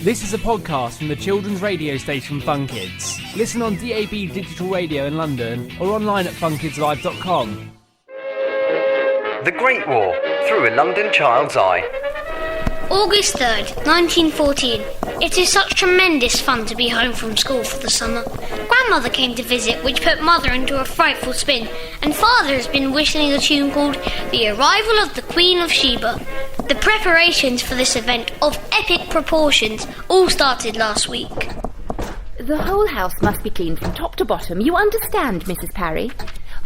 This is a podcast from the children's radio station Fun Kids. Listen on DAB Digital Radio in London or online at funkidslive.com. The Great War, through a London child's eye. August 3rd, 1914. It is such tremendous fun to be home from school for the summer. Grandmother came to visit, which put Mother into a frightful spin, and Father has been whistling a tune called The Arrival of the Queen of Sheba. The preparations for this event of epic proportions all started last week. The whole house must be cleaned from top to bottom. You understand, Mrs. Parry?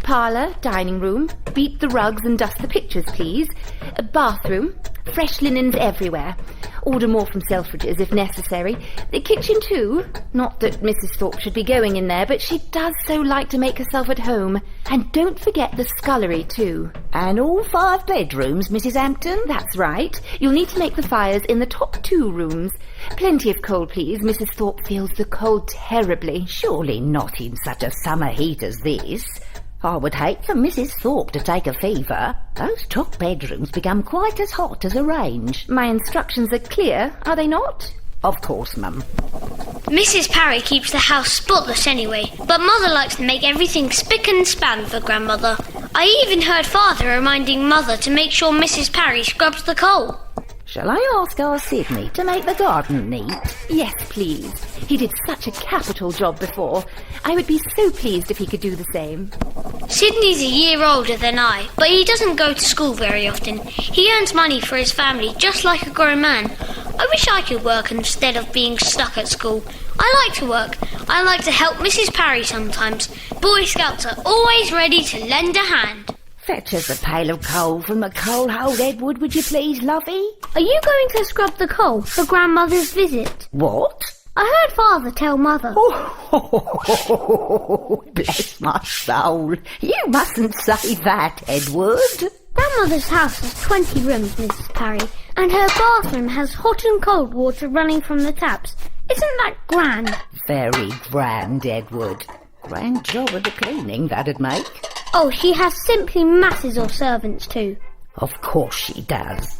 Parlour, dining room, beat the rugs and dust the pictures, please. A bathroom, fresh linens everywhere. Order more from Selfridges if necessary. The kitchen too. Not that Mrs. Thorpe should be going in there, but she does so like to make herself at home. And don't forget the scullery too. And all 5 bedrooms, Mrs. Hampton? That's right. You'll need to make the fires in the top 2 rooms. Plenty of coal, please. Mrs. Thorpe feels the cold terribly. Surely not in such a summer heat as this. I would hate for Mrs. Thorpe to take a fever. Those top bedrooms become quite as hot as a range. My instructions are clear, are they not? Of course, Mum. Mrs. Parry keeps the house spotless anyway, but Mother likes to make everything spick and span for Grandmother. I even heard Father reminding Mother to make sure Mrs. Parry scrubs the coal. Shall I ask our Sydney to make the garden neat? Yes, please. He did such a capital job before. I would be so pleased if he could do the same. Sydney's a year older than I, but he doesn't go to school very often. He earns money for his family just like a grown man. I wish I could work instead of being stuck at school. I like to work. I like to help Mrs. Parry sometimes. Boy Scouts are always ready to lend a hand. Fetch us a pail of coal from the coal hole, Edward, would you please, lovey? Are you going to scrub the coal for Grandmother's visit? What? I heard Father tell Mother. Oh, bless my soul. You mustn't say that, Edward. Grandmother's house has 20 rooms, Mrs. Parry, and her bathroom has hot and cold water running from the taps. Isn't that grand? Very grand, Edward. Grand job of the cleaning that'd make. Oh, she has simply masses of servants too. Of course she does.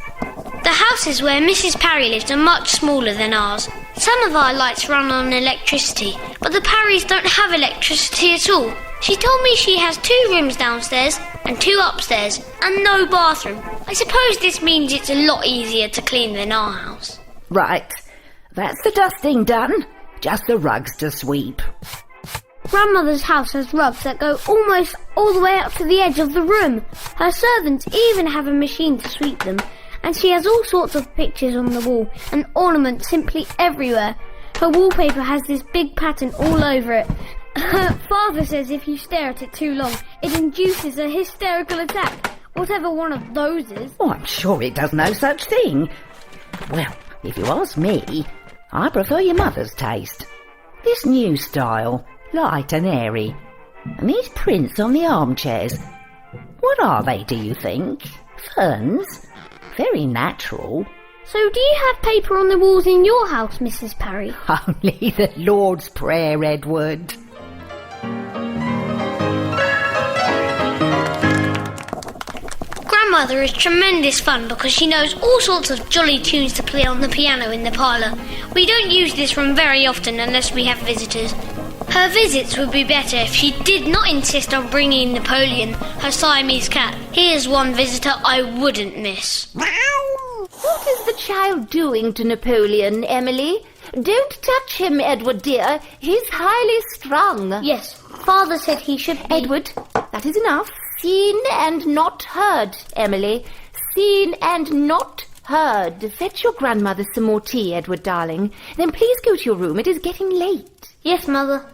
The houses where Mrs. Parry lives are much smaller than ours. Some of our lights run on electricity, but the Parrys don't have electricity at all. She told me she has 2 rooms downstairs and 2 upstairs, and no bathroom. I suppose this means it's a lot easier to clean than our house. Right, that's the dusting done. Just the rugs to sweep. Grandmother's house has rugs that go almost all the way up to the edge of the room. Her servants even have a machine to sweep them, and she has all sorts of pictures on the wall and ornaments simply everywhere. Her wallpaper has this big pattern all over it. Father says if you stare at it too long, it induces a hysterical attack, whatever one of those is. Oh, I'm sure it does no such thing. Well, if you ask me, I prefer your mother's taste. This new style, light and airy. And these prints on the armchairs. What are they, do you think? Ferns? Very natural. So do you have paper on the walls in your house, Mrs. Parry? Only the Lord's Prayer, Edward. Grandmother is tremendous fun because she knows all sorts of jolly tunes to play on the piano in the parlour. We don't use this room very often unless we have visitors. Her visits would be better if she did not insist on bringing Napoleon, her Siamese cat. He is one visitor I wouldn't miss. What is the child doing to Napoleon, Emily? Don't touch him, Edward dear. He's highly strung. Yes, Father said he should be... Edward, that is enough. Seen and not heard, Emily. Seen and not heard. Fetch your grandmother some more tea, Edward darling. Then please go to your room. It is getting late. Yes, Mother.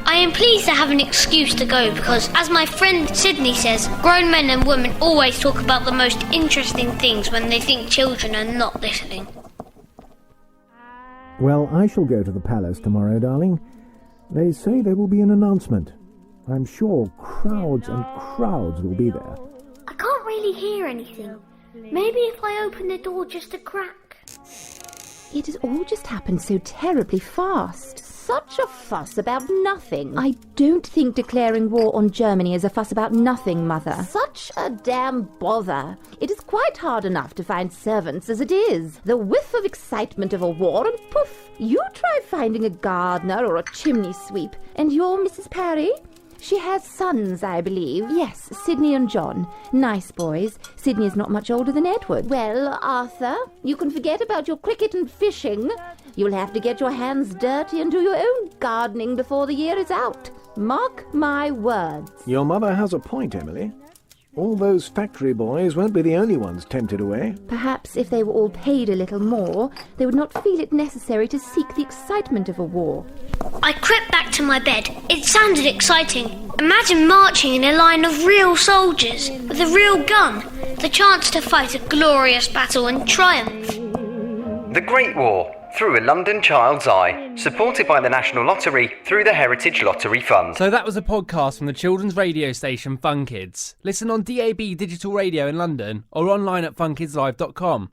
I am pleased to have an excuse to go because, as my friend Sydney says, grown men and women always talk about the most interesting things when they think children are not listening. Well, I shall go to the palace tomorrow, darling. They say there will be an announcement. I'm sure crowds and crowds will be there. I can't really hear anything. Maybe if I open the door just a crack. It has all just happened so terribly fast. such a fuss about nothing. I don't think declaring war on Germany is a fuss about nothing, Mother. Such a damn bother. It is quite hard enough to find servants as it is. The whiff of excitement of a war and poof, you try finding a gardener or a chimney sweep. And your Mrs. Parry? She has sons, I believe. Yes, Sidney and John. Nice boys. Sidney is not much older than Edward. Well, Arthur, you can forget about your cricket and fishing. You'll have to get your hands dirty and do your own gardening before the year is out. Mark my words. Your mother has a point, Emily. All those factory boys won't be the only ones tempted away. Perhaps if they were all paid a little more, they would not feel it necessary to seek the excitement of a war. I crept back to my bed. It sounded exciting. Imagine marching in a line of real soldiers with a real gun. The chance to fight a glorious battle and triumph. The Great War, through a London child's eye. Supported by the National Lottery through the Heritage Lottery Fund. So that was a podcast from the children's radio station Fun Kids. Listen on DAB Digital Radio in London or online at funkidslive.com.